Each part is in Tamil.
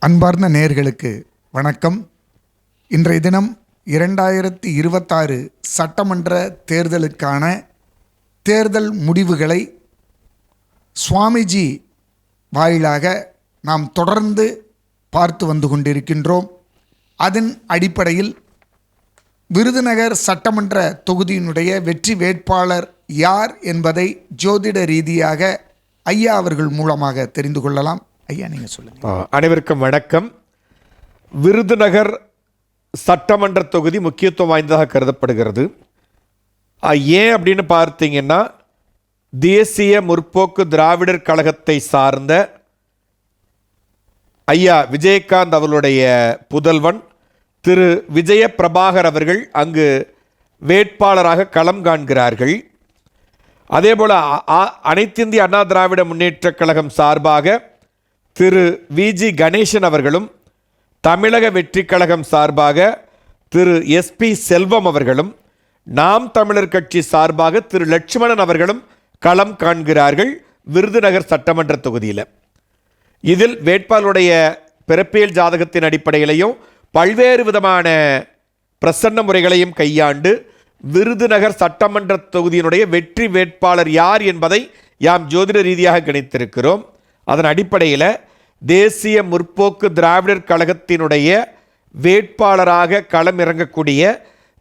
அன்பார்ந்த நேயர்களுக்கு வணக்கம். இன்றைய தினம் 2026 சட்டமன்ற தேர்தலுக்கான தேர்தல் முடிவுகளை சுவாமிஜி வாயிலாக நாம் தொடர்ந்து பார்த்து வந்து கொண்டிருக்கின்றோம். அதன் அடிப்படையில் விருதுநகர் சட்டமன்ற தொகுதியினுடைய வெற்றி வேட்பாளர் யார் என்பதை ஜோதிட ரீதியாக ஐயா அவர்கள் மூலமாக தெரிந்து கொள்ளலாம். ஐயா, நீங்கள் சொல்லுங்கள். அனைவருக்கும் வணக்கம். விருதுநகர் சட்டமன்ற தொகுதி முக்கியத்துவம் வாய்ந்ததாக கருதப்படுகிறது. ஏன் அப்படின்னு பார்த்தீங்கன்னா, தேசிய முற்போக்கு திராவிடர் கழகத்தை சார்ந்த ஐயா விஜயகாந்த் அவர்களுடைய புதல்வன் திரு விஜய பிரபாகர் அவர்கள் அங்கு வேட்பாளராக களம் காண்கிறார்கள். அதேபோல் அனைத்திந்திய அண்ணா திராவிட முன்னேற்றக் கழகம் சார்பாக திரு விஜி கணேசன் அவர்களும், தமிழக வெற்றி கழகம் சார்பாக திரு எஸ்பி செல்வம் அவர்களும், நாம் தமிழர் கட்சி சார்பாக திரு லட்சுமணன் அவர்களும் களம் காண்கிறார்கள் விருதுநகர் சட்டமன்ற தொகுதியில். இதில் வேட்பாளருடைய பிறப்பியல் ஜாதகத்தின் அடிப்படையிலையும் பல்வேறு விதமான பிரசன்ன முறைகளையும் கையாண்டு விருதுநகர் சட்டமன்ற தொகுதியினுடைய வெற்றி வேட்பாளர் யார் என்பதை யாம் ஜோதிட ரீதியாக கணித்திருக்கிறோம். அதன் அடிப்படையில் தேசிய முற்போக்கு திராவிடர் கழகத்தினுடைய வேட்பாளராக களம் இறங்கக்கூடிய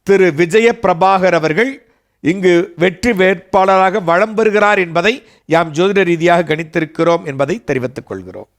திரு விஜய பிரபாகர் அவர்கள் இங்கு வெற்றி வேட்பாளராக வலம் பெறுகிறார் என்பதை யாம் ஜோதிட ரீதியாக கணித்திருக்கிறோம் என்பதை தெரிவித்துக் கொள்கிறோம்.